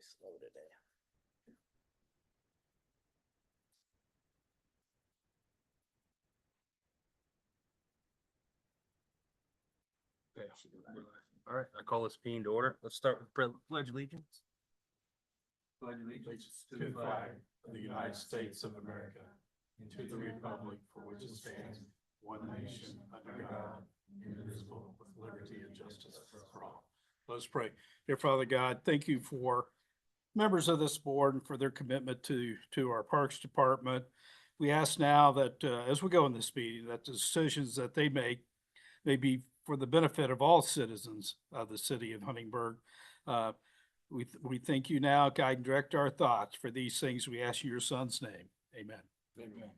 slow today. Okay. All right, I call this meeting to order. Let's start with pledge allegiance. Pledge allegiance to the flag of the United States of America and to the republic for which it stands, one nation, under God, indivisible, with liberty and justice for all. Let's pray. Dear Father God, thank you for members of this board and for their commitment to our Parks Department. We ask now that as we go in this meeting, that the decisions that they make may be for the benefit of all citizens of the city of Huntingburg. We thank you now, guide and direct our thoughts for these things. We ask in your son's name. Amen. Amen.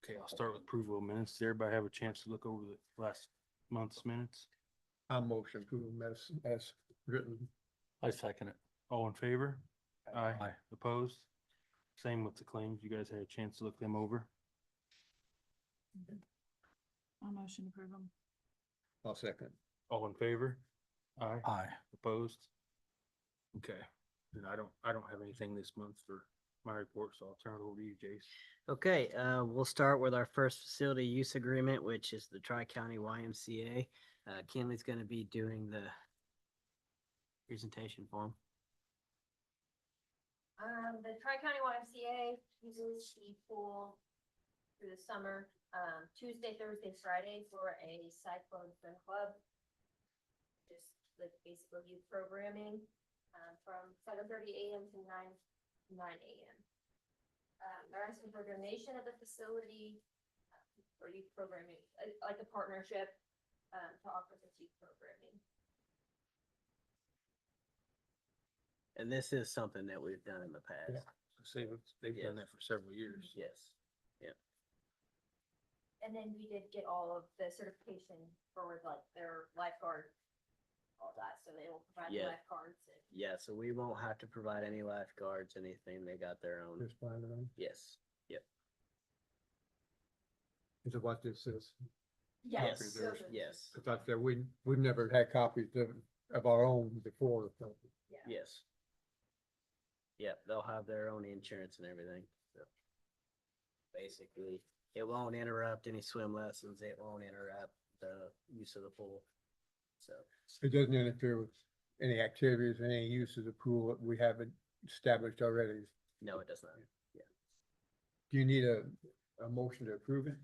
Okay, I'll start with approval of minutes. Did everybody have a chance to look over the last month's minutes? I motion approval as written. I second it. All in favor? Aye. Opposed? Same with the claims. You guys had a chance to look them over? I'll motion to approve them. I'll second. All in favor? Aye. Aye. Opposed? Okay, and I don't have anything this month for my report, so I'll turn it over to you, Jace. Okay, we'll start with our first facility use agreement, which is the Tri-County YMCA. Kinley's gonna be doing the presentation for him. The Tri-County YMCA uses the pool through the summer, Tuesday, Thursday, Friday for a Cyclone Swim Club. Just like basically youth programming, from 7:30 a.m. to 9 a.m. They're asking for a donation of the facility for youth programming, like a partnership, to offer this youth programming. And this is something that we've done in the past. They've done that for several years. Yes. And then we did get all of the certification for like their lifeguard, all that, so they will provide the Yeah. lifeguards. And Yeah, so we won't have to provide any lifeguards, anything. They got their own. Just find it. Yes. Is it what this is? Yes, Copies so there. the- Yes. Cause I said, we've never had copies of our own before. So yeah. Yes. Yep, they'll have their own insurance and everything, so. Basically, it won't interrupt any swim lessons, it won't interrupt the use of the pool, so. it doesn't interfere with any activities, any use of the pool that we haven't established already. No, it does not. Do you need a motion to approve it?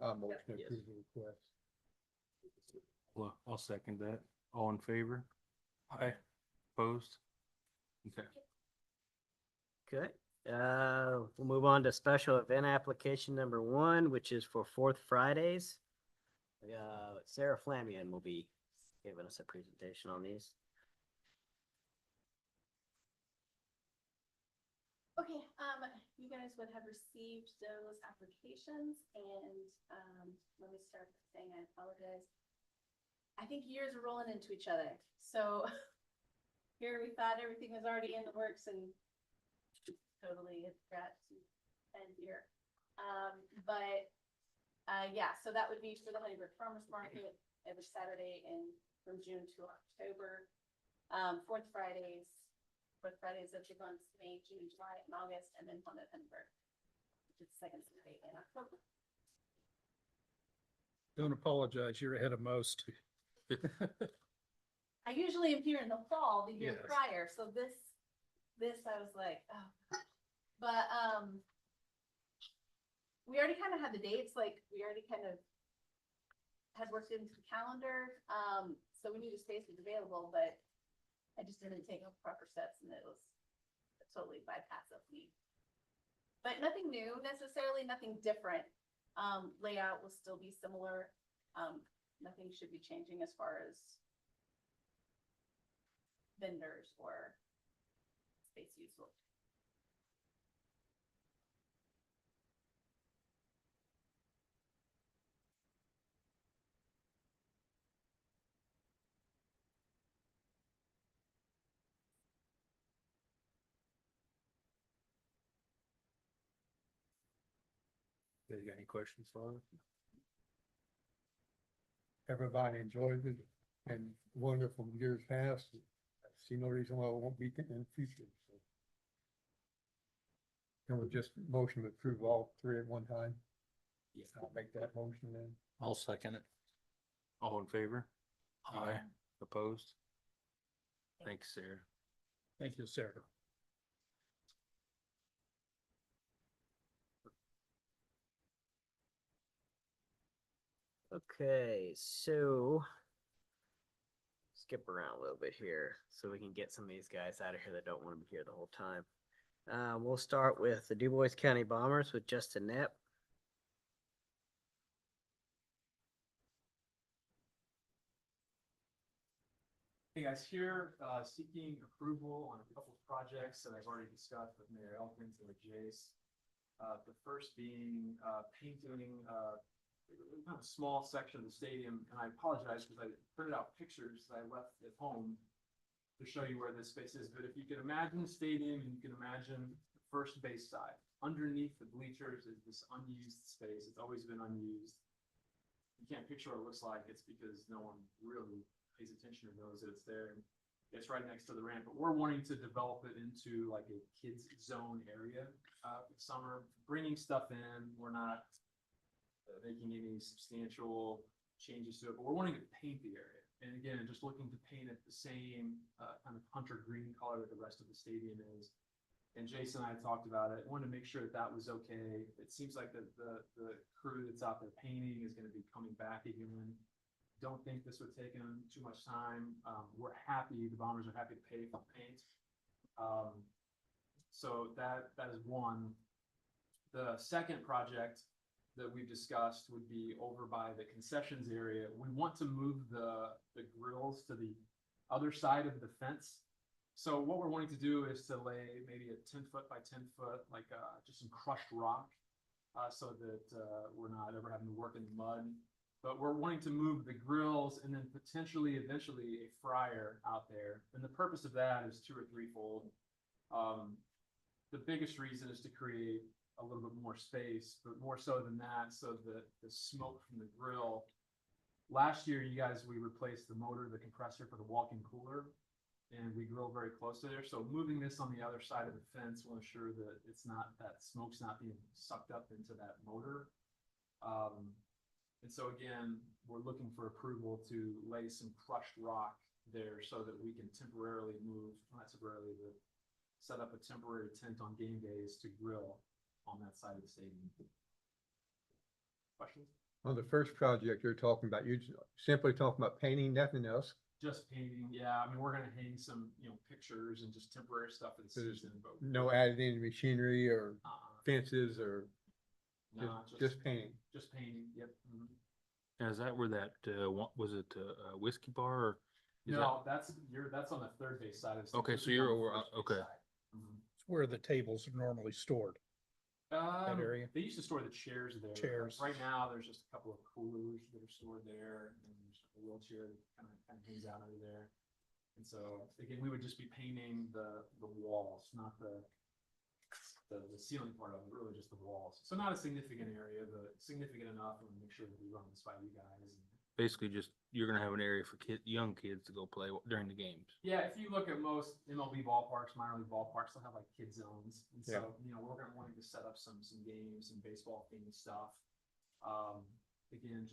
I'll motion to Yes. approve the request. Well, I'll second that. All in favor? Aye. Opposed? Okay. Okay, we'll move on to special event application number 1, which is for Fourth Fridays. Sarah Flamion will be giving us a presentation on these. Okay, you guys would have received those applications and, let me start by saying I apologize. I think years are rolling into each other, so here we thought everything was already in the works and totally it got to end here. Yeah, so that would be for the Huntingburg Farmers Market every Saturday from June to October. Fourth Fridays of the months, May, June, July, and August, and then one at Huntingburg, which is the second Saturday in October. Don't apologize. You're ahead of most. I usually am here in the fall, the year Yes. prior, so this I was like, oh. But, we already kind of had the dates, like, we already kind of had worked into the calendar, so we knew the space was available, but I just didn't take proper steps, and it was a totally bypass of me. But nothing new necessarily, nothing different. Layout will still be similar. Nothing should be changing as far as vendors or space useful. You guys got any questions for us? Everybody enjoys it. and wonderful years past. I see no reason why it won't be in the future, so. Can we just motion to approve all three at one time? Yeah. I'll make that motion then. I'll second it. All in favor? Aye. Opposed? Thanks, Sarah. Thank you, Sarah. Okay, so skip around a little bit here so we can get some of these guys out of here that don't want to be here the whole time. We'll start with the Dubois County Bombers with Justin Knapp. Hey guys, here seeking approval on a couple of projects that I've already discussed with Mayor Elkins and with Jace. The first being painting kind of a small section of the stadium, and I apologize because I printed out pictures that I left at home to show you where this space is. But if you can imagine the stadium, and you can imagine the first base side, underneath the bleachers is this unused space. It's always been unused. You can't picture what it looks like. It's because no one really pays attention or knows that it's there. And it's right next to the ramp, but we're wanting to develop it into like a kids zone area for summer, bringing stuff in. We're not making any substantial changes to it, but we're wanting to paint the area. And again, just looking to paint it the same kind of hunter green color that the rest of the stadium is. And Jason and I talked about it. Wanted to make sure that that was okay. It seems like the crew that's out there painting is going to be coming back again. Don't think this would take them too much time. We're happy, the Bombers are happy to pay for paint. So that is one. The second project that we've discussed would be over by the concessions area. We want to move the grills to the other side of the fence. So what we're wanting to do is to lay maybe a 10-foot by 10-foot, like just some crushed rock, so that we're not ever having to work in the mud. But we're wanting to move the grills and then potentially eventually a fryer out there. And the purpose of that is two or threefold. The biggest reason is to create a little bit more space, but more so than that, so that the smoke from the grill. Last year, we replaced the motor, the compressor for the walk-in cooler, and we grill very close to there. So moving this on the other side of the fence will ensure that that smoke's not being sucked up into that motor. And so again, we're looking for approval to lay some crushed rock there so that we can temporarily move, not temporarily, but set up a temporary tent on game days to grill on that side of the stadium. Questions? On the first project you're talking about, you're simply talking about painting, nothing else. Just painting, yeah. I mean, we're gonna hang some, pictures and just temporary stuff for the There's season, but No added any machinery or fences or no, just painting. just painting. Yep. Mhm. Now, is that where that, was it whiskey bar or? is No, that's on the third base side of the Okay, stadium. so you're On the over- first base okay. side. Mhm. It's where the tables are normally stored. Area? They used to store the chairs there. Chairs. Right now, there's just a couple of coolers that are stored there, and there's a wheelchair that kind of hangs out under there. And so, again, we would just be painting the walls, not the ceiling part of it, really just the walls. So not a significant area, but significant enough, and make sure that we run this by you guys. And Basically just, you're gonna have an area for young kids to go play during the games. yeah, if you look at most MLB ballparks, minor league ballparks, they'll have like kid zones. And so, we're gonna want to set up some games, some baseball themed stuff. Again,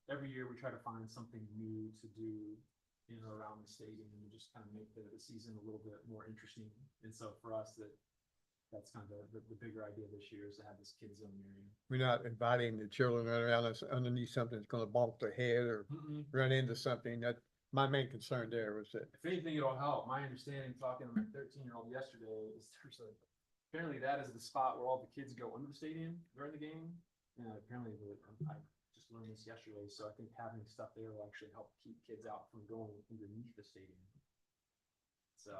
every year we try to find something new to do in or around the stadium and just kind of make the season a little bit more interesting. And so for us, that's kind of the bigger idea this year is to have this kid zone area. We're not inviting the children around us underneath something that's gonna bonk their head or run into something. That my main concern there was that. If anything, it'll help. My understanding, talking to my 13-year-old yesterday, is apparently that is the spot where all the kids go into the stadium during the game. And apparently, I just learned this yesterday, so I think having stuff there will actually help keep kids out from going underneath the stadium. So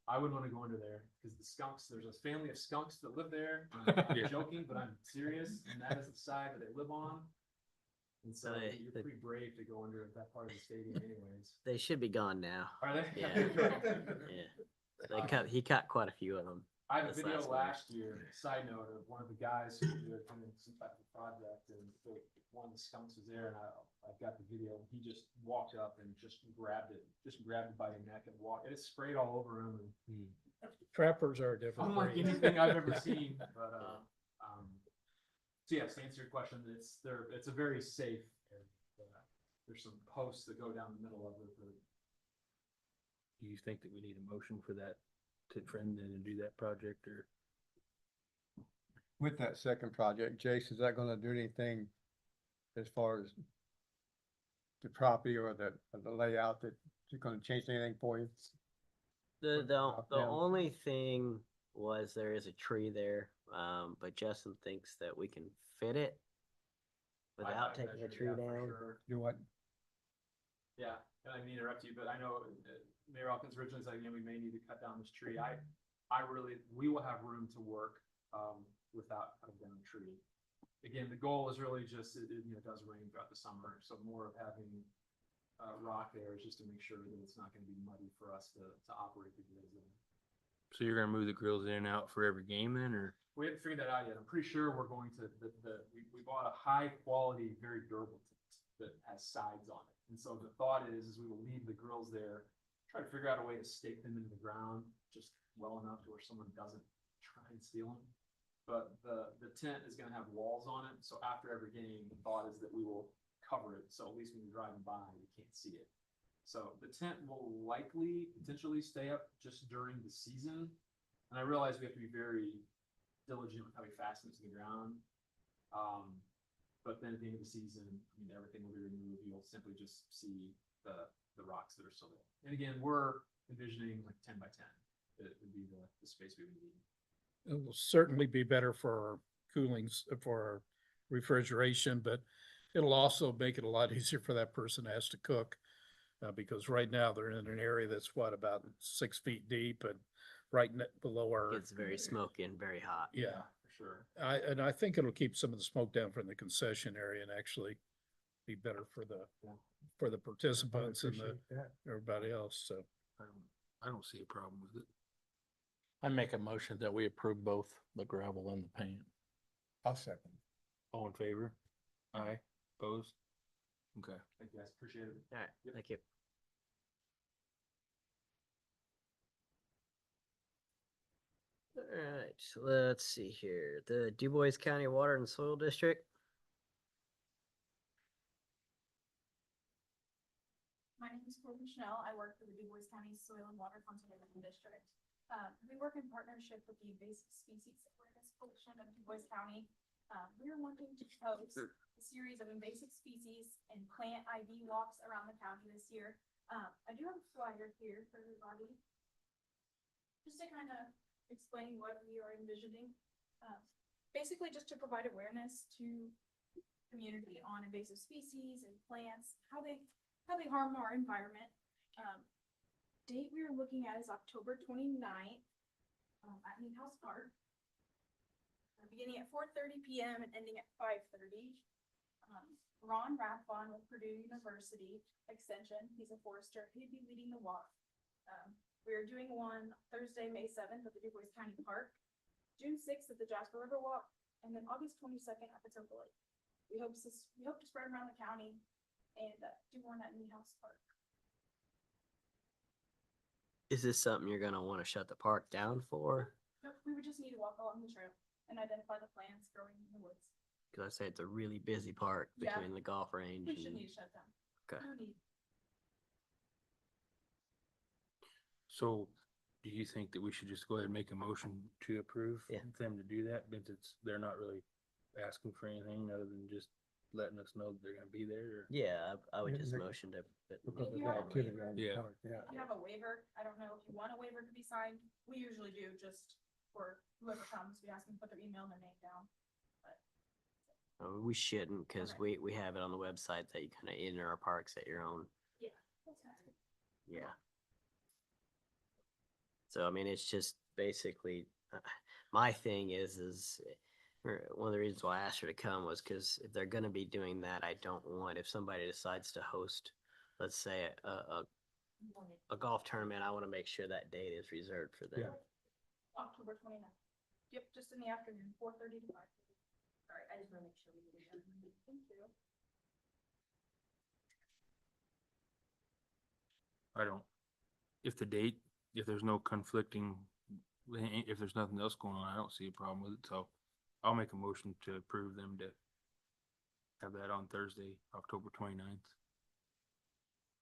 I wouldn't want to go under there because the skunks, there's a family of skunks that live there. I'm Yeah. joking, but I'm serious. And that is the side that they live on. And so They- you're pretty brave to go under that part of the stadium anyways. They should be gone now. Are they? Yeah. Yeah. He caught quite a few of them. I have a this video last winter. last year, side note, of one of the guys who was doing some type of project, and one of the skunks was there, and I got the video, he just walked up and just grabbed it by the neck and walked, it sprayed all over him, and Trappers are a different unlike breed. anything I've ever seen, but, so yes, to answer your question, it's a very safe, area. There's some posts that go down the middle of it, but Do you think that we need a motion for that to friend and do that project or? With that second project, Jace, is that gonna do anything as far as the property or the layout, that is gonna change anything for you? The, the Yeah. only thing was there is a tree there, but Justin thinks that we can fit it without taking the measured it tree out for down. sure. Do what? Yeah, and I didn't mean to interrupt you, but I know Mayor Elkins originally said, we may need to cut down this tree. We will have room to work, without cutting down a tree. Again, the goal is really just, it does rain throughout the summer, so more of having, rock there is just to make sure that it's not gonna be muddy for us to operate the grills in. So you're gonna move the grills in and out for every game then, or? We haven't figured that out yet. I'm pretty sure we're going to, we bought a high quality, very durable tent that has sides on it. And so the thought is we will leave the grills there, try to figure out a way to stake them into the ground just well enough to where someone doesn't try and steal them. But the tent is gonna have walls on it, so after every game, the thought is that we will cover it, so at least when you're driving by, you can't see it. So the tent will likely potentially stay up just during the season. And I realize we have to be very diligent with how we fasten it to the ground. But then at the end of the season, everything will be removed. You'll simply just see the rocks that are still there. And again, we're envisioning like 10 by 10. It would be the space we would need. It will certainly be better for our coolings, for our refrigeration, but it'll also make it a lot easier for that person that has to cook. Because right now they're in an area that's about 6 feet deep and right below our. It's very smoky and very hot. Yeah, For sure. I think it'll keep some of the smoke down from the concession area and actually be better for the participants and everybody else, so. I don't see a problem with it. I make a motion that we approve both the gravel and the paint. I'll second. All in favor? Aye, opposed? Okay. Thank you guys. Appreciate it. All right, Yep. thank you. All right, so let's see here. The DuBois County Water and Soil District. My name is Courtney Schnell. I work for the DuBois County Soil and Water Conservation District. We work in partnership with the Invasive Species Awareness Coalition of DuBois County. We are wanting to host a series of invasive species and plant ID walks around the county this year. I do have a flyer here for everybody. Just to kind of explain what we are envisioning. Basically just to provide awareness to community on invasive species and plants, how they harm our environment. Date we are looking at is October 29th at Mead House Park. Beginning at 4:30 p.m. and ending at 5:30. Ron Rathbon with Purdue University Extension, he's a forester, he'd be leading the walk. We are doing one Thursday, May 7th at the DuBois County Park, June 6th at the Jasper River Walk, and then August 22nd at Potoka Lake. We hope to spread around the county and do one at Mead House Park. Is this something you're gonna want to shut the park down for? Nope, we would just need to walk along the trail and identify the plants growing in the woods. Cause I say it's a really busy park Yeah. between the golf range We should and, need to shut down. okay. No need. So do you think that we should just go ahead and make a motion to approve Yeah. them to do that? Since they're not really asking for anything other than just letting us know that they're gonna be there, or? Yeah, I would Yeah, just they- motion to, but Because of You the have a activity waiver. around the Yeah. park, yeah. I have a waiver. I don't know if you want a waiver to be signed. We usually do just for whoever comes. We ask them to put their email and their name down. we shouldn't, cause Okay. we have it on the website that you kind of enter our parks at your own. Yeah. That's fine. Yeah. So, I mean, it's just basically, my thing is, one of the reasons why I asked her to come was because if they're gonna be doing that, I don't want, if somebody decides to host, let's say, a golf tournament, I wanna make sure that date is reserved for them. October 29th. Yep, just in the afternoon, 4:30 to 5. Sorry, I just wanna make sure we do that. Thank you. I don't, if the date, if there's no conflicting, if there's nothing else going on, I don't see a problem with it, so I'll make a motion to approve them to have that on Thursday, October 29th.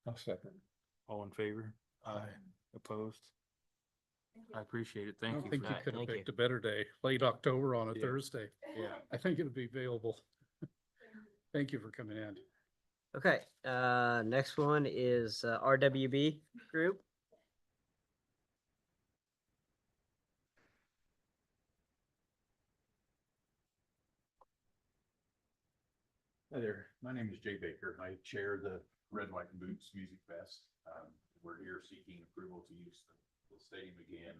I'll second. All in favor? Aye. Opposed? Thank you. I appreciate it. I Thank don't you think for you that. could have Thank you. picked a better day, late October on a Yeah. Thursday. Yeah. I think it'll be available. Thank you for coming in. Okay, next one is RWB Group. Hi there, my name is Jay Baker. I chair the Red, White and Boots Music Fest. We're here seeking approval to use the stadium again,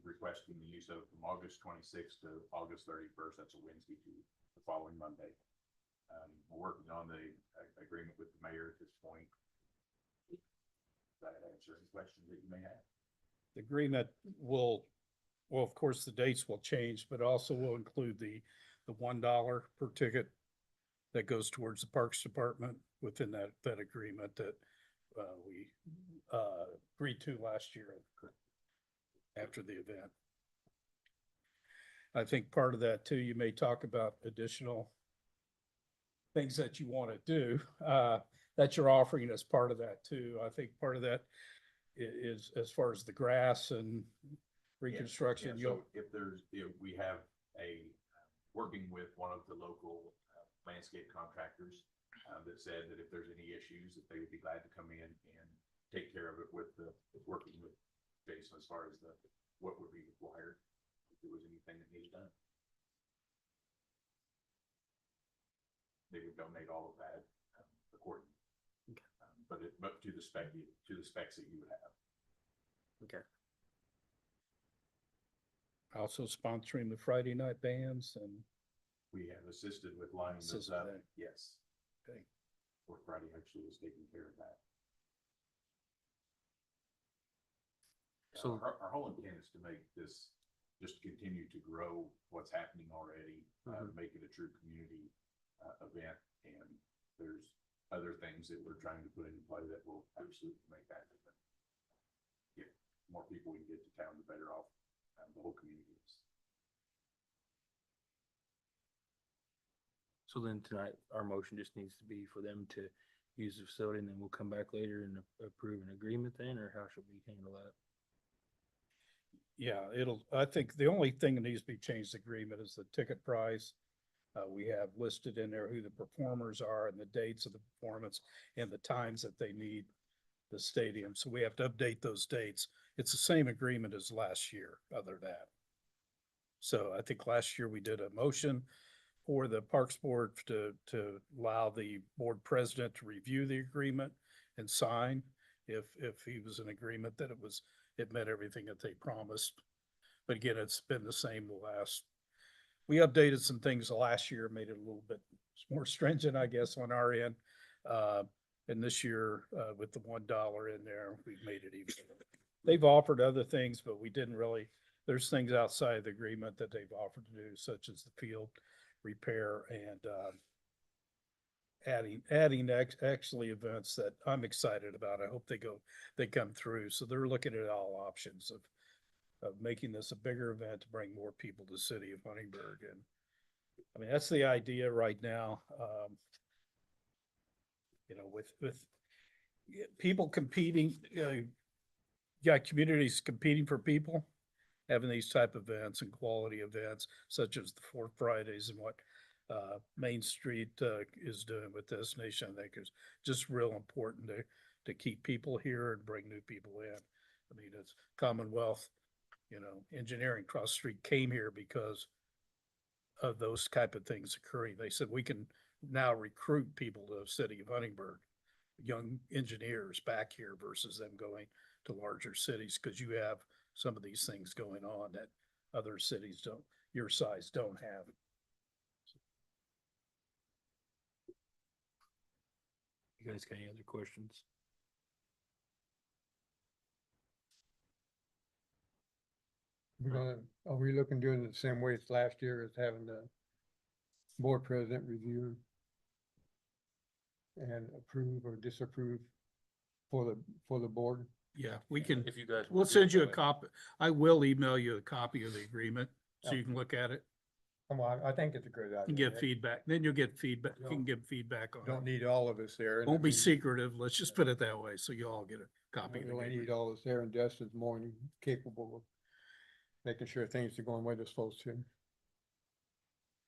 requesting the use of from August 26th to August 31st. That's a Wednesday to the following Monday. We're working on the agreement with the mayor at this point. Does that answer any questions that you may have? The agreement will, well, of course, the dates will change, but also will include the $1 per ticket that goes towards the Parks Department within that agreement that we agreed to last year after the event. I think part of that too, you may talk about additional things that you want to do, that you're offering as part of that too. I think part of that is as far as the grass and reconstruction, Yeah, so if there's, we have working with one of the local landscape contractors that said that if there's any issues, that they would be glad to come in and take care of it with working with Jason as far as what would be required if there was anything that needed done. They would donate all of that accordingly. But to the specs that you would have. Okay. also sponsoring the Friday night bands and We have assisted with lining those Assisted up, that. yes. Okay. Or Friday actually is taking care of that. So- Our whole intent is to make this, just continue to grow what's happening already, make it a true community event. And there's other things that we're trying to put into play that will absolutely make that happen. Get more people we can get to town, the better off the whole community is. So then tonight, our motion just needs to be for them to use the facility, and then we'll come back later and approve an agreement then, or how should we handle that? yeah, I think the only thing that needs to be changed agreement is the ticket price. We have listed in there who the performers are and the dates of the performance and the times that they need the stadium. So we have to update those dates. It's the same agreement as last year, other than that. So I think last year we did a motion for the Parks Board to allow the board president to review the agreement and sign if he was in agreement that it met everything that they promised. But again, it's been the same we updated some things last year, made it a little bit more stringent, I guess, on our end. And this year, with the $1 in there, we've made it even. They've offered other things, but we didn't really, there's things outside the agreement that they've offered to do, such as the field repair and adding actually events that I'm excited about. I hope they come through. So they're looking at all options of making this a bigger event to bring more people to the city of Huntingburg. And I mean, that's the idea right now. With people competing, you got communities competing for people, having these type of events and quality events such as the Fourth Fridays and what Main Street is doing with this nation, I think is just real important to keep people here and bring new people in. I mean, it's Commonwealth, engineering cross the street came here because of those type of things occurring. They said we can now recruit people to the city of Huntingburg, young engineers back here versus them going to larger cities, because you have some of these things going on that other cities your size don't have. You guys got any other questions? Are we looking doing it the same way as last year, as having the board president review and approve or disapprove for the board? Yeah, we can, If you guys. we'll wanna do it send you a that way. copy. I will email you a copy of the agreement so you can look at it Well, I think it's a good idea. and get feedback. Then you'll get feedback. You can give feedback on Don't it. need all of us there. and I Won't be mean, secretive. Let's just put it that way. So you all get a copy. of We the only need agreement. all of us there, and Justin's more than capable of making sure things are going where they're supposed to.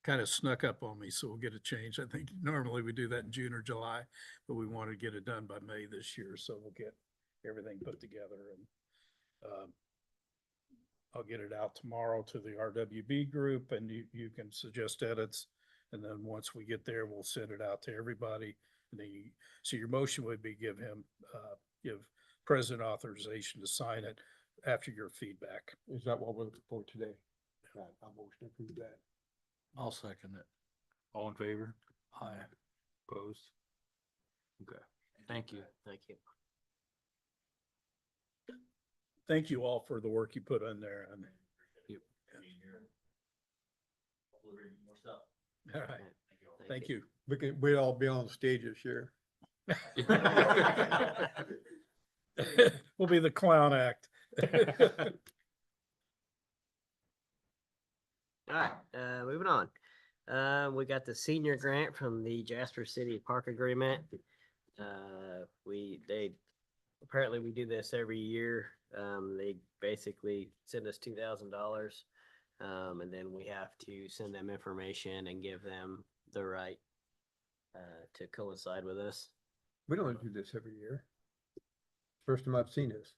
Kind of snuck up on me, so we'll get it changed. I think normally we do that in June or July, but we want to get it done by May this year, so we'll get everything put together and I'll get it out tomorrow to the RWB group and you can suggest edits. And then once we get there, we'll send it out to everybody. And then so your motion would be give president authorization to sign it after your feedback. Is that what we're looking for today? Right, I'll motion to approve that. I'll second it. All in favor? Aye. Opposed? Okay, thank you. Thank you. Thank you all for the work you put in there. And Yep. all right, thank you. We'd all be on stage this year. We'll be the clown act. All right, moving on. We got the senior grant from the Jasper City Park Agreement. Apparently we do this every year. They basically send us $2,000. And then we have to send them information and give them the right to coincide with us. We don't do this every year. First time I've seen this.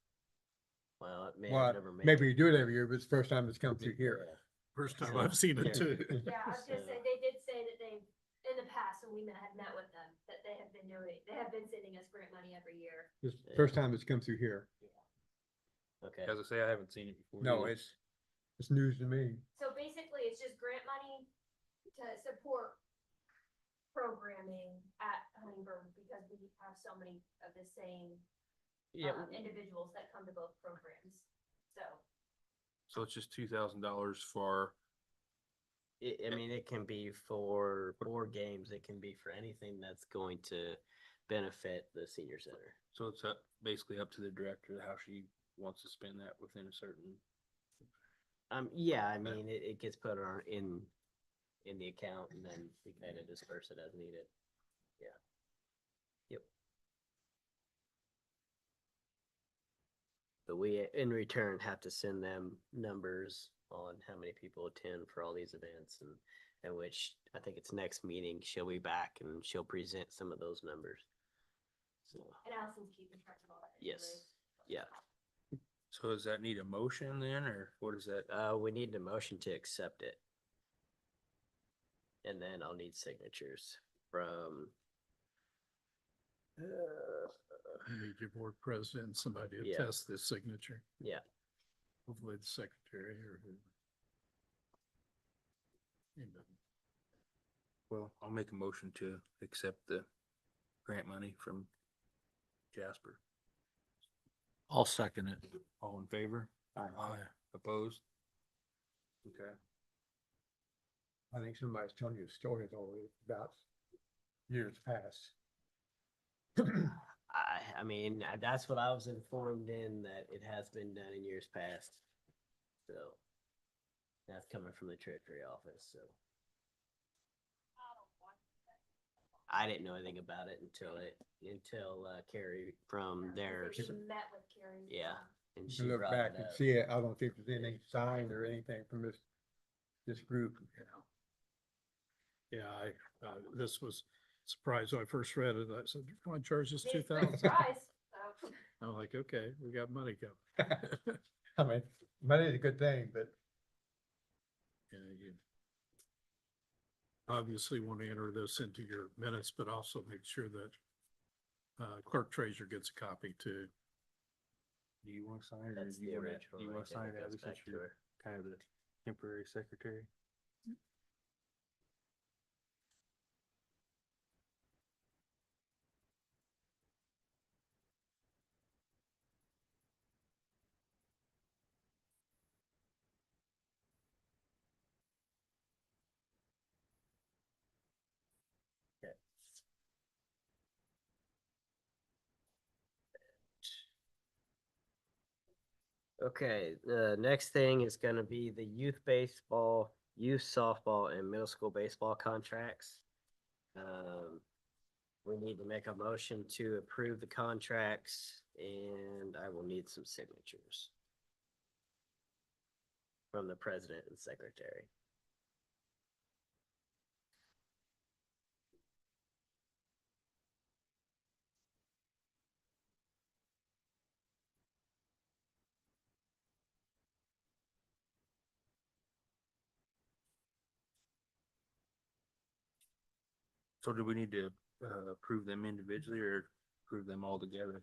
Well, it may Well, have never made. maybe you do it every year, but it's the first time it's come through here. First time I've seen it too. Yeah, I was gonna say, they did say that they, in the past, when we had met with them, that they have been sending us grant money every year. It's the first time it's come through here. Okay. As I say, I haven't seen it before. No, either. it's news to me. So basically, it's just grant money to support programming at Huntingburg because we have so many of the same Yeah, individuals that come to both programs. So it's just $2,000 for, I mean, it can be for board games. It can be for anything that's going to benefit the senior center. so it's basically up to the director how she wants to spend that within a certain. Yeah, I mean, it gets put on in the account and then we kind of disperse it as needed. Yeah. Yep. But we, in return, have to send them numbers on how many people attend for all these events and which I think it's next meeting, she'll be back and she'll present some of those numbers. So, And Allison's keeping track of all that. yes, yeah. So does that need a motion then, or what is that? We need a motion to accept it. And then I'll need signatures from. You need your board president, somebody to Yeah. test this signature. Yeah, Hopefully the secretary or who. Anybody. Well, I'll make a motion to accept the grant money from Jasper. I'll second it. All in favor? Aye. Opposed? Okay. I think somebody's telling you a story already about years past. I mean, that's what I was informed in, that it has been done in years past. So that's coming from the treasury office, so. I didn't know anything about it until Carrie from there. We met with Carrie. Yeah. And You she can look brought back it and up. see it. I don't think there's anything signed or anything from this group. Yeah, this was surprised when I first read it. I said, you're going to charge us Big $2,000. surprise. I'm like, okay, we got money coming. I mean, money's a good thing, but Yeah, you obviously want to enter this into your minutes, but also make sure that clerk treasurer gets a copy too. Do you want to sign it or That's do you the want original. to, you right want to there sign that it, goes Abby, since back to you're her. kind of the temporary secretary? Okay, the next thing is gonna be the youth baseball, youth softball, and middle school baseball contracts. We need to make a motion to approve the contracts, and I will need some signatures from the president and secretary. So do we need to, approve them individually or approve them all together?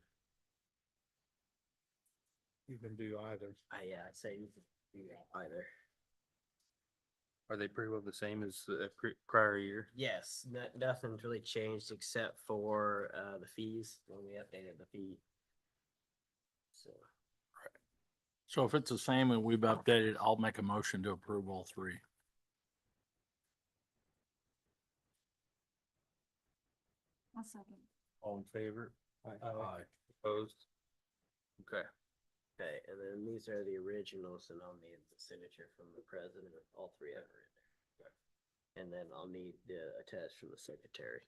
You can do either. Yeah, I'd say you could do either. Are they pretty well the same as the prior year? Yes, nothing's really changed except for the fees, when we updated the fee. So, So if it's the same and we've updated, I'll make a motion to approve all three. I'll second. All in favor? Aye. Opposed? Okay. okay, and then these are the originals, and I'll need the signature from the president, all three of them are in there. And then I'll need the attached from the secretary.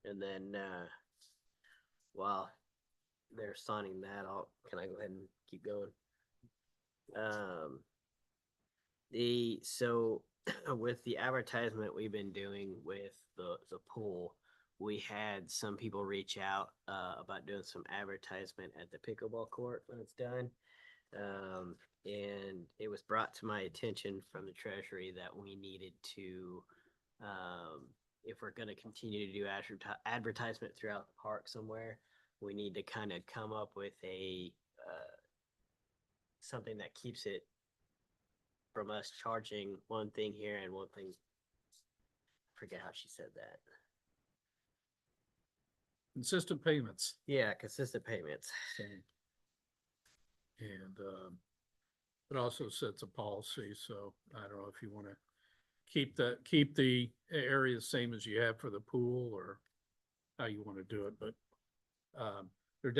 And then, while they're signing that, can I go ahead and keep going? So with the advertisement we've been doing with the pool, we had some people reach out, about doing some advertisement at the pickleball court when it's done. And it was brought to my attention from the treasury that we needed to, if we're gonna continue to do advertisement throughout the park somewhere, we need to kind of come up with a, something that keeps it from us charging one thing here and one thing. I forget how she said that. Consistent payments. Yeah, consistent payments. And, it also sets a policy, so I don't know if you wanna keep the area the same as you have for the pool or how you wanna do it, but, there's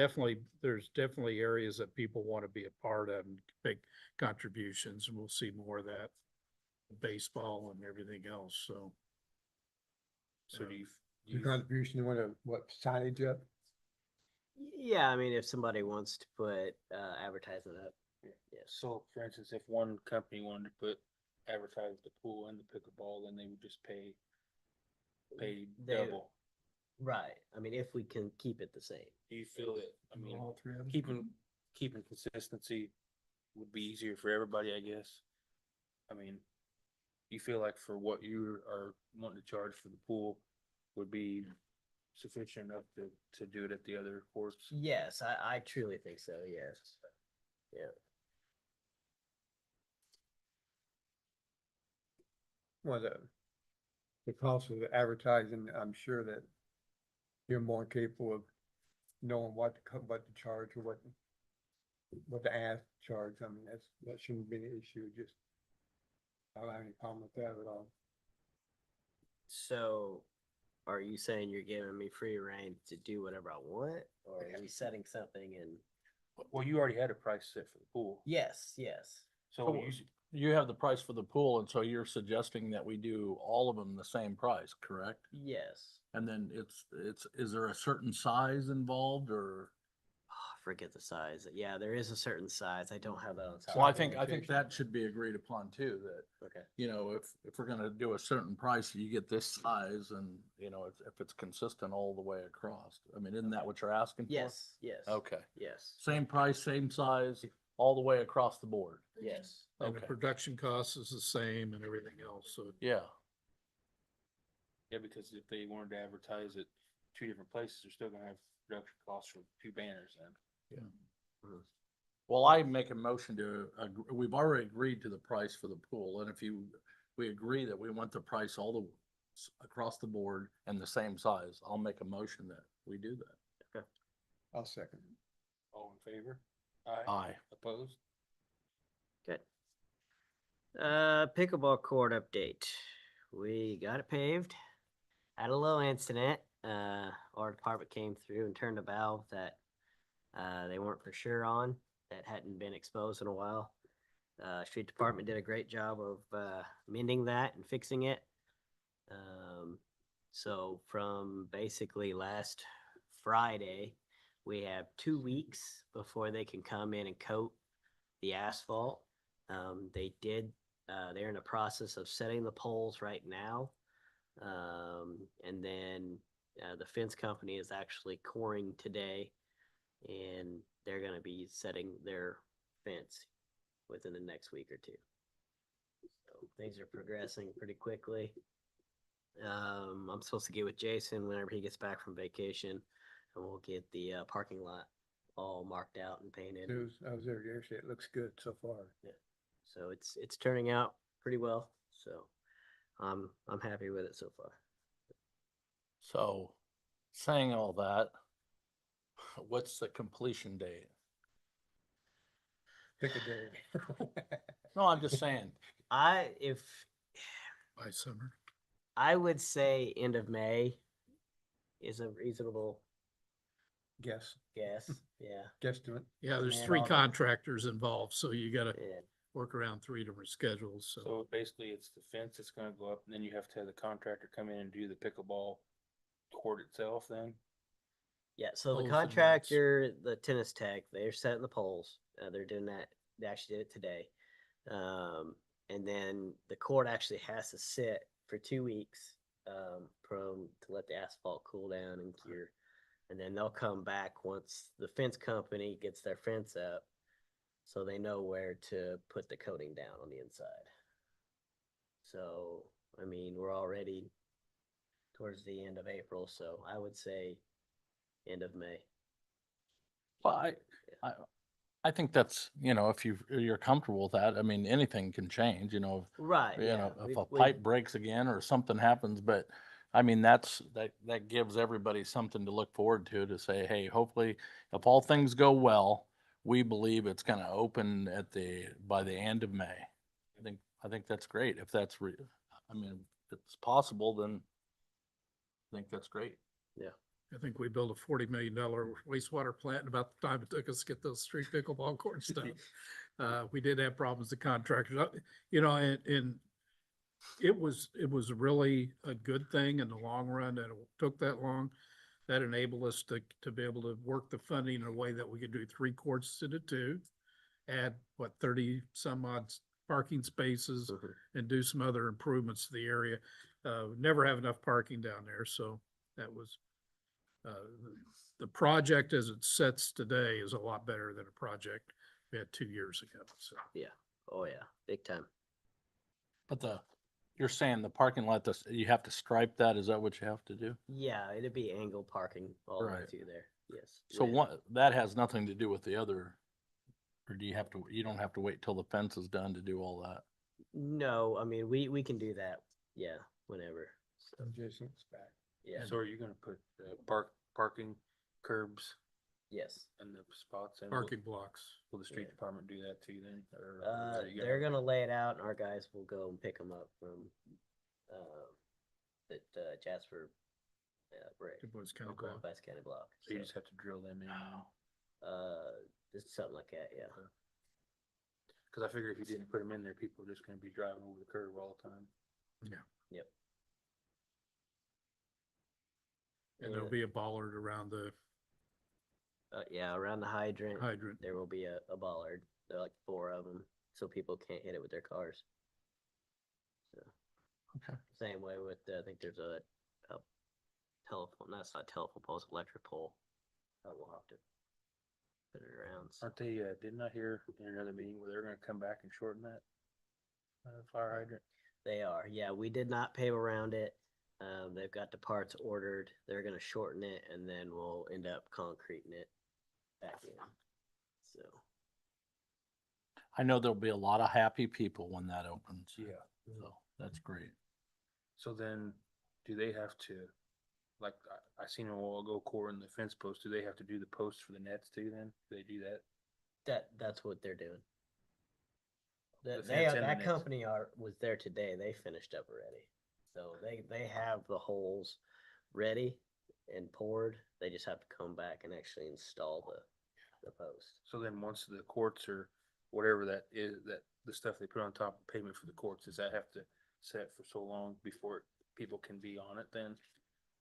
definitely areas that people wanna be a part of and make contributions, and we'll see more of that. Baseball and everything else, so. So do you, Your contribution, you wanna, what, signage up? Yeah, I mean, if somebody wants to put advertisement up, yes. so for instance, if one company wanted to put, advertise the pool and the pickleball, then they would just pay They- double. Right. I mean, if we can keep it the same. Do you feel that, I mean, All three of them? keeping consistency would be easier for everybody, I guess? I mean, you feel like for what you are wanting to charge for the pool would be sufficient enough to do it at the other courts? Yes, I truly think so, yes. Yeah. Well, the cost of the advertising, I'm sure that you're more capable of knowing what to charge or what to ask to charge. I mean, that shouldn't be an issue, just, I don't have any problem with that at all. So are you saying you're giving me free reign to do whatever I want? Or are we setting something in? Well, you already had a price set for the pool, Yes. so So you have the price for the pool, and so you're suggesting that we do all of them the same price, correct? Yes. And then is there a certain size involved or? Forget the size. Yeah, there is a certain size. I don't have that on top. Well, I think that should be agreed upon too, that, Okay. you know, if we're gonna do a certain price, you get this size and, you know, if it's consistent all the way across. I mean, isn't that what you're asking for? Yes. Okay. Yes. Same price, same size, all the way across the board. Yes. And the Okay. production cost is the same and everything else, so. Yeah. yeah, because if they wanted to advertise at two different places, they're still gonna have production costs for two banners then. Well, I make a motion to, we've already agreed to the price for the pool, and if we agree that we want the price across the board and the same size, I'll make a motion that we do that. I'll second. All in favor? Aye. Opposed? Good. Pickleball court update. We got it paved. Had a little incident. Our department came through and turned a valve that they weren't for sure on, that hadn't been exposed in a while. Street department did a great job of mending that and fixing it. So from basically last Friday, we have 2 weeks before they can come in and coat the asphalt. They're in the process of setting the poles right now. And then the fence company is actually coring today, and they're gonna be setting their fence within the next week or two. So things are progressing pretty quickly. I'm supposed to get with Jason whenever he gets back from vacation, and we'll get the parking lot all marked out and painted. I was there yesterday. It looks good so far. So it's turning out pretty well. So I'm happy with it so far. So, saying all that, what's the completion date? Pick a day. No, I'm just saying, By summer. I would say end of May is a reasonable Guess, guess. Yeah. guesstimate. Yeah, there's Man, 3 all the- contractors involved, so you gotta Yeah. work around 3 different schedules, so. So basically, it's the fence that's gonna go up, and then you have to have the contractor come in and do the pickleball court itself then? Yeah, so Poles the and nets. contractor, the tennis tech, they're setting the poles. They're doing that. They actually did it today. And then the court actually has to sit for 2 weeks to let the asphalt cool down and cure. And then they'll come back once the fence company gets their fence up, so they know where to put the coating down on the inside. So, I mean, we're already towards the end of April, so I would say end of May. well, I think that's, if you're comfortable with that, I mean, anything can change, Right, yeah. if a pipe breaks again or something happens, but I mean, that gives everybody something to look forward to say, hey, hopefully, if all things go well, we believe it's gonna open by the end of May. I think that's great. If I mean, if it's possible, then I think that's great. I think we built a $40 million wastewater plant in about the time it took us to get those street pickleball courts done. We did have problems with contractors, and it was really a good thing in the long run that it took that long. That enabled us to be able to work the funding in a way that we could do 3 courts instead of 2, add 30 some odd parking spaces Mhm. and do some other improvements to the area. Never have enough parking down there, so that was the project as it sets today is a lot better than a project we had 2 years ago, so. Oh yeah, big time. But you're saying the parking lot, you have to stripe that, is that what you have to do? Yeah, it'd be angled parking all the way Right. through there. Yes. So with- that has nothing to do with the other, or you don't have to wait till the fence is done to do all that? No, I mean we can do that. Yeah, whenever. So, Jason's back. yeah. So are you gonna put parking curbs Yes. in the spots? And Parking blocks. Will the street Yeah. department do that too then? Or are you They're gonna lay it out, and our guys will go and pick them up from at Jasper Brick, Du Bois County Okay. Block. West County Block. So you just have to drill them in now? Just something like that. Yeah. Cause I figure if you didn't put them in there, people are just gonna be driving over the curb all the time. And there'll be a bollard around the Yeah, around the hydrant. hydrant. There will be a bollard. There are like 4 of them, so people can't hit it with their cars. So. Okay. Same way with, I think there's a telephone, that's not telephone pole, it's electric pole. We'll have to put it around. So. Aren't they, didn't I hear in another meeting where they're gonna come back and shorten that? Fire hydrant? They are, yeah, we did not pave around it. They've got the parts ordered. They're gonna shorten it, and then we'll end up concreting it back in. So, I know there'll be a lot of happy people when that opens. Yeah. So that's great. So then, do they have to, like, I seen a while ago, core in the fence post, do they have to do the posts for the nets too then? Do they do that? That's what they're doing. The They, fence and the that nets. company was there today. They finished up already. So they have the holes ready and poured. They just have to come back and actually install the post. So then once the courts or whatever that is, that the stuff they put on top of pavement for the courts, does that have to set for so long before people can be on it then?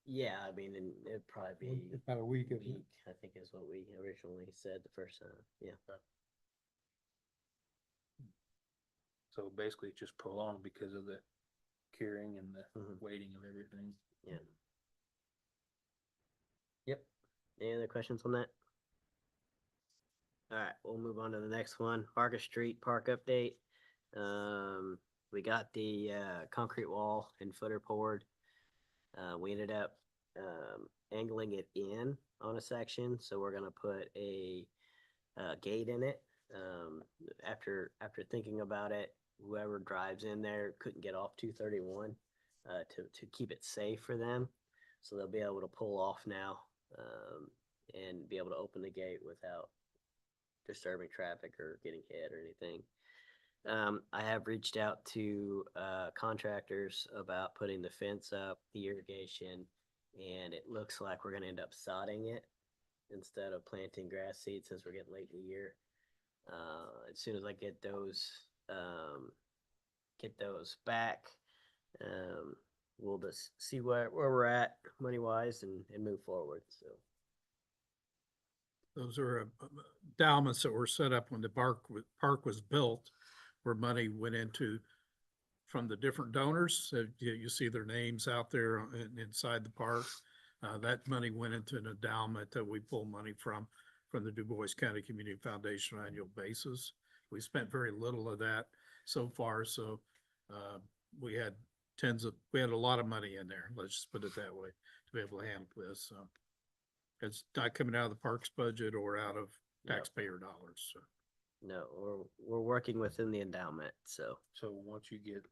Yeah, I mean, and it'd probably be About a week, a isn't it? week, I think is what we originally said the first time. Yeah. So basically it's just prolonged because of the curing and the Mhm. waiting of everything. Yeah. Yep. Any other questions on that? All right, we'll move on to the next one. Vargas Street Park update. We got the concrete wall and footer poured. We ended up angling it in on a section, so we're gonna put a gate in it. After thinking about it, whoever drives in there couldn't get off 231 to keep it safe for them. So they'll be able to pull off now and be able to open the gate without disturbing traffic or getting hit or anything. I have reached out to contractors about putting the fence up, the irrigation, and it looks like we're gonna end up sodding it instead of planting grass seed since we're getting late in the year. As soon as I get those back, we'll just see where we're at money wise and move forward. So Those are endowments that were set up when the park was built, where money went into from the different donors. So you see their names out there inside the park. That money went into an endowment that we pull money from the Du Bois County Community Foundation on an annual basis. We spent very little of that so far, so we had a lot of money in there, let's just put it that way, to be able to handle this. It's not coming out of the parks budget or out of No. taxpayer dollars, so. no, we're working within the endowment. So So once you get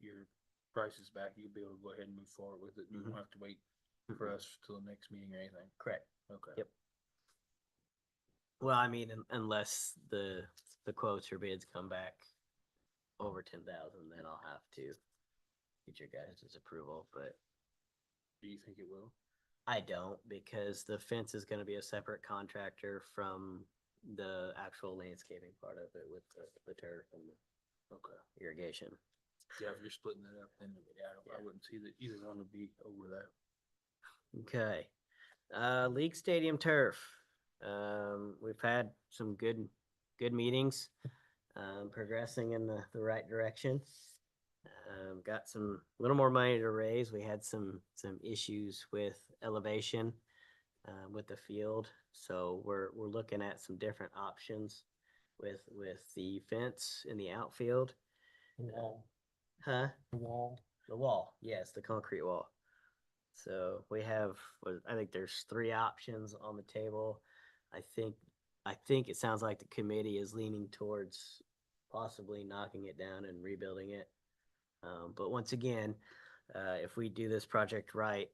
your prices back, you'll be able to go ahead and move forward with it. You won't have to wait for us till the next meeting or anything. correct. Okay. Yep. Well, I mean, unless the quotes or bids come back over 10,000, then I'll have to get your guys' approval, but Do you think it will? I don't because the fence is gonna be a separate contractor from the actual landscaping part of it with the turf and the Okay. irrigation. Yeah, if you're splitting it up, then yeah, I wouldn't see that either one would be over that. Okay. League Stadium turf. We've had some good meetings, progressing in the right direction. Got some little more money to raise. We had some issues with elevation with the field, so we're looking at some different options with the fence in the outfield. The wall, Huh? the wall. The wall, yes, the concrete wall. So we have, I think there's 3 options on the table. I think it sounds like the committee is leaning towards possibly knocking it down and rebuilding it. But once again, if we do this project right,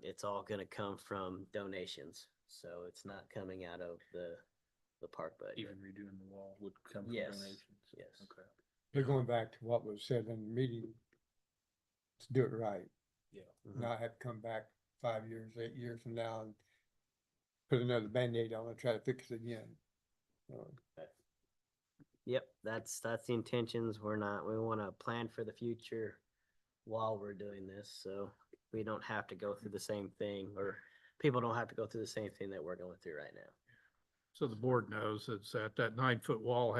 it's all gonna come from donations. So it's not coming out of the park budget. Even redoing the wall would come from Yes. donations. Yes. Okay. They're going back to what was said in the meeting. To do it right, Mhm. not have to come back 5 years, 8 years from now and put another Band-Aid on and try to fix it again. Yep, that's the intentions. We want to plan for the future while we're doing this, so we don't have to go through the same thing, or people don't have to go through the same thing that we're going through right now. So the board knows that 9-foot wall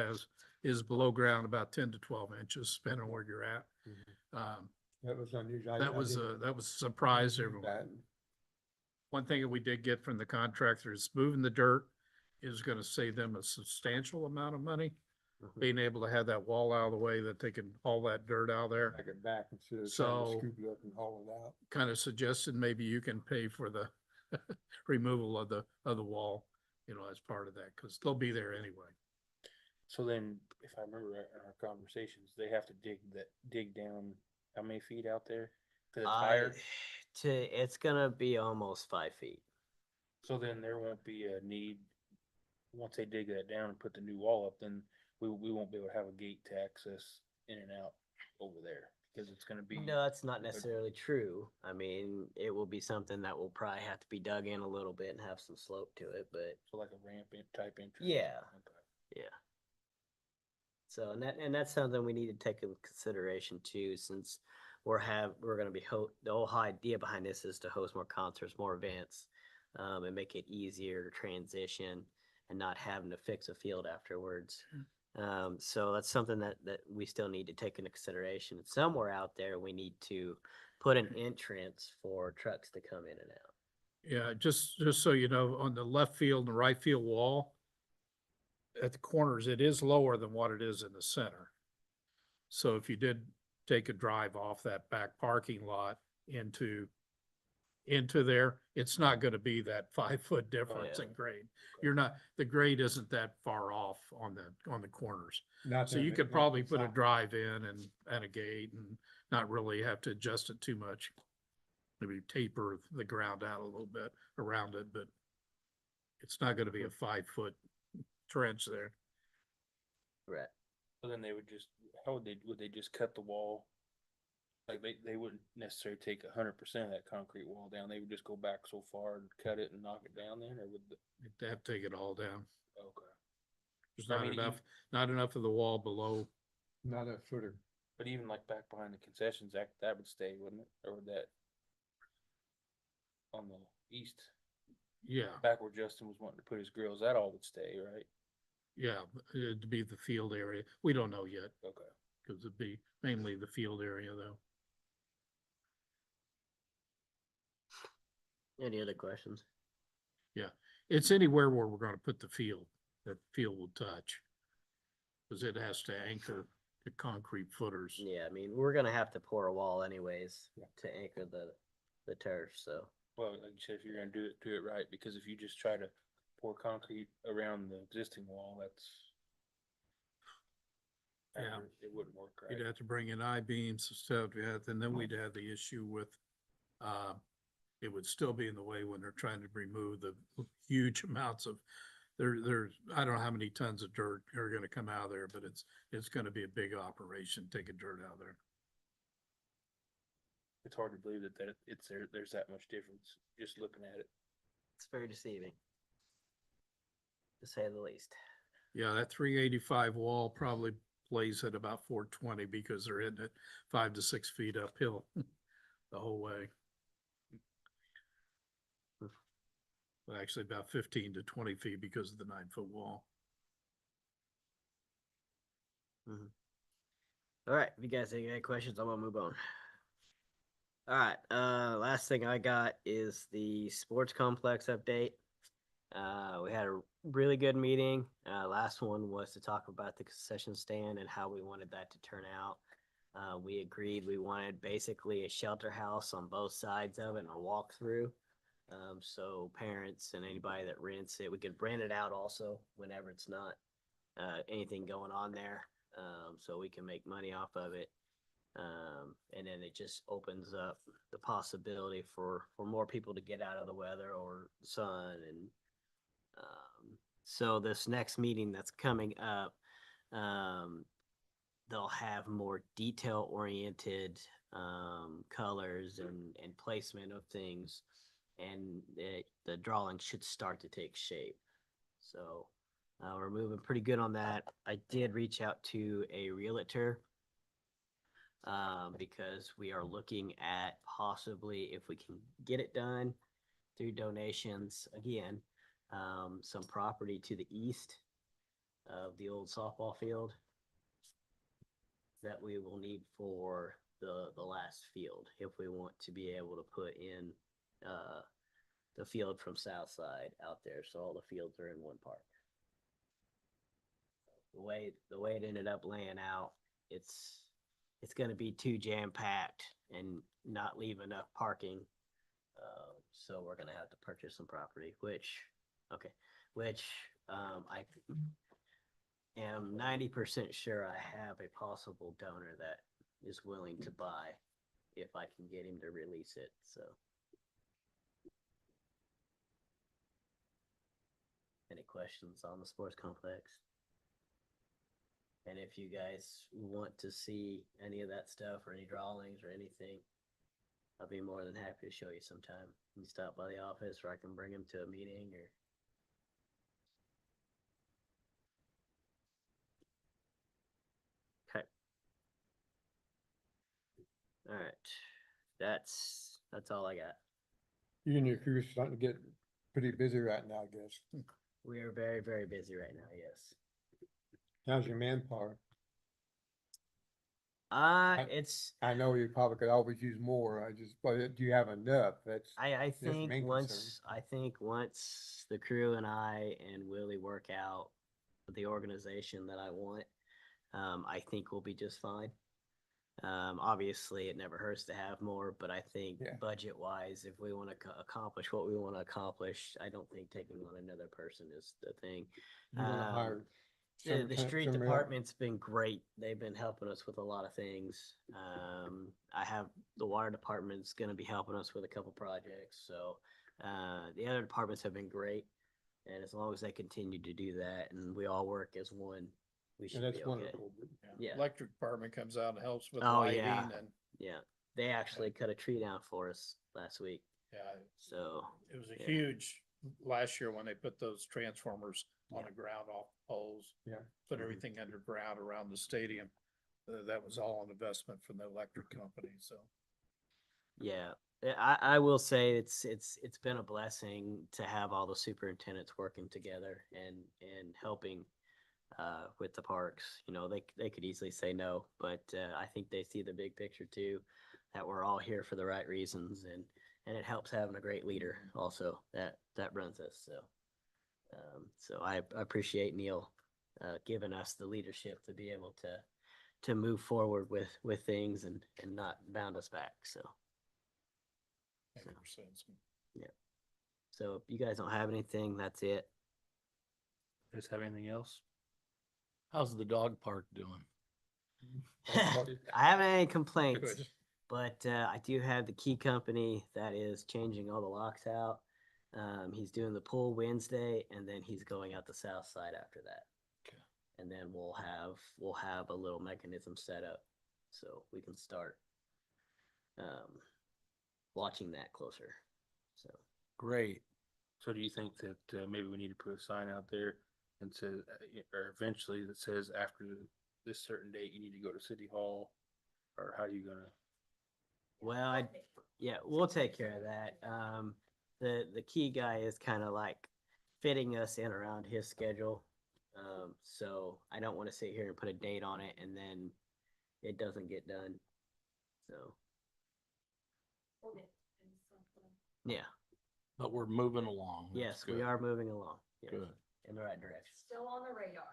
is below ground about 10 to 12 inches, depending on where you're at. That was unusual. That was a surprise to everyone. That, One thing that we did get from the contractor is moving the dirt is gonna save them a substantial amount of money. Mhm. Being able to have that wall out of the way that they can haul that dirt out of there. back it back instead of trying to So- scoop it up and haul it out. Kind of suggested maybe you can pay for the removal of the wall, as part of that, because they'll be there anyway. So then, if I remember right in our conversations, they have to dig down how many feet out there? Cause it's higher. It's gonna be almost 5 feet. So then there won't be a need once they dig that down and put the new wall up, then we won't be able to have a gate to access in and out over there, because it's gonna be. No, that's not necessarily true. I mean, it will be something that will probably have to be dug in a little bit and have some slope to it, but So like a ramp type entrance? Yeah. Okay. yeah. So, and that's something we need to take into consideration too, since we're gonna be the whole idea behind this is to host more concerts, more events, and make it easier to transition and not having to fix a field afterwards. So that's something that we still need to take into consideration. Somewhere out there, we need to put an entrance for trucks to come in and out. Yeah, just so you know, on the left field and right field wall, at the corners, it is lower than what it is in the center. So if you did take a drive off that back parking lot into there, it's not gonna be that 5 foot difference yeah. in grade. The grade isn't that far off on the corners. Not So that you it- could not probably the put a side. drive in and a gate and not really have to adjust it too much. Maybe taper the ground out a little bit around it, but it's not gonna be a 5 foot trench there. Right. So then they would just, how would they just cut the wall? Like they wouldn't necessarily take 100% of that concrete wall down, they would just go back so far and cut it and knock it down then, or would the, You'd have to take it all down. okay. There's I not mean, not enough of the wall below. Not a footer. But even like back behind the concessions, that would stay, wouldn't it? Or would that? On the east, Yeah, back where Justin was wanting to put his grills, that all would stay, right? yeah, it'd be the field area. We don't know yet, Okay. because it'd be mainly the field area though. Any other questions? It's anywhere where we're gonna put the field, that field will touch. Cause it has to anchor the concrete footers. Yeah, I mean, we're gonna have to pour a wall anyways to anchor the turf, so. Well, like you said, if you're gonna do it right, because if you just try to pour concrete around the existing wall, Yeah. it wouldn't work right. You'd have to bring in I-beams and stuff, yeah, and then we'd have the issue with, it would still be in the way when they're trying to remove the huge amounts of, there's, I don't know how many tons of dirt are gonna come out of there, but it's gonna be a big operation, taking dirt out of there. It's hard to believe that there's that much difference, just looking at it. It's very deceiving. To say the least. Yeah, that 385 wall probably plays at about 420 because they're hitting it 5 to 6 feet uphill the whole way. Well, actually about 15 to 20 feet because of the 9 foot wall. All right, if you guys have any questions, I'm gonna move on. All right, last thing I got is the sports complex update. We had a really good meeting. Last one was to talk about the concession stand and how we wanted that to turn out. We agreed we wanted basically a shelter house on both sides of it and a walkthrough. So parents and anybody that rents it, we could rent it out also whenever it's not anything going on there. So we can make money off of it. And then it just opens up the possibility for more people to get out of the weather or sun. And so this next meeting that's coming up, they'll have more detail oriented colors and placement of things, and the drawing should start to take shape. So we're moving pretty good on that. I did reach out to a realtor because we are looking at possibly if we can get it done through donations again, some property to the east of the old softball field that we will need for the last field if we want to be able to put in the field from south side out there, so all the fields are in one park. The way it ended up laying out, it's going to be too jam packed and not leave enough parking. So we're going to have to purchase some property, which I am 90% sure I have a possible donor that is willing to buy if I can get him to release it. So Any questions on the sports complex? And if you guys want to see any of that stuff or any drawings or anything, I'll be more than happy to show you sometime. You can stop by the office or I can bring them to a meeting or. Okay. All right. That's all I got. You and your crew's starting to get pretty busy right now, I guess. We are very, very busy right now, yes. How's your manpower? It's, I know you probably could always use more, but do you have enough? I the think main once the crew and I and Willie work out the organization that I want, I think we'll be just fine. Obviously it never hurts to have more, but I think Yeah. budget wise, if we want to accomplish what we want to accomplish, I don't think taking on another person is the thing. You gonna hire The street somebody else? department's been great. They've been helping us with a lot of things. I have the water department's gonna be helping us with a couple projects, so the other departments have been great. And as long as they continue to do that and we all work as one, we And should that's be okay. wonderful. Yeah. Electric department comes out and helps with Oh, lighting yeah. and, Yeah, they actually cut a tree down for us last week, yeah, so. it was a Yeah. huge, last year when they put those transformers on Yeah. the ground off poles. Yeah. Put Mhm. everything underground around the stadium. That was all an investment from the electric company, so. Yeah, I will say it's been a blessing to have all the superintendents working together and helping with the parks. You know, they could easily say no, but I think they see the big picture too, that we're all here for the right reasons and it helps having a great leader also that runs us. So I appreciate Neil giving us the leadership to be able to move forward with things and not bound us back. So. 100%. So if you guys don't have anything, that's it. Guys have anything else? How's the dog park doing? I haven't any complaints, Good. but I do have the key company that is changing all the locks out. He's doing the pool Wednesday, and then he's going out the south side after that. Okay. And then we'll have a little mechanism set up, so we can start watching that closer. So. Great. So do you think that maybe we need to put a sign out there and says, or eventually that says after this certain date, you need to go to City Hall? Or how are you gonna? Well, yeah, we'll take care of that. The key guy is kind of like fitting us in around his schedule. So I don't want to sit here and put a date on it and then it doesn't get done. So, yeah, But we're moving along. That's yes, we good. are moving along. Yes, Good. in the right direction. Still on the radar.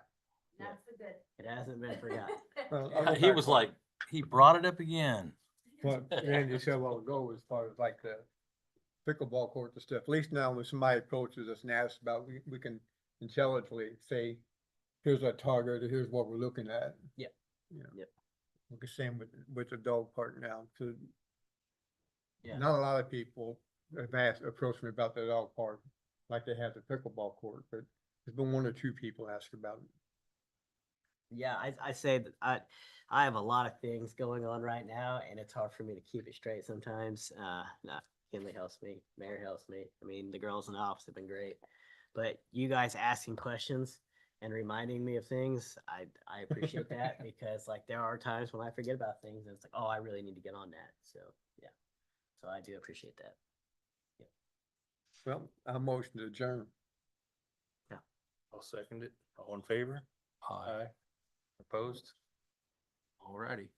Yeah. That's the good. It hasn't been forgotten. Well, Yeah, other he back was part- like, he brought it up again. What Randy said a while ago, as far as like the pickleball court and stuff, at least now when somebody approaches us and asks about, we can intelligently say, here's our target, or here's what we're looking at. Yeah. Yeah. Yep. Like the same with the dog park now, so Yeah. not a lot of people have approached me about the dog park, like they have the pickleball court, but there's been one or two people ask about it. Yeah, I say that I have a lot of things going on right now, and it's hard for me to keep it straight sometimes. Kinley helps me, Mary helps me. I mean, the girls in the office have been great, but you guys asking questions and reminding me of things, I appreciate that because like there are times when I forget about things, and it's like, oh, I really need to get on that. So yeah, so I do appreciate that. Well, I motion to adjourn. I'll second it. All in favor? Aye. Opposed? Alrighty.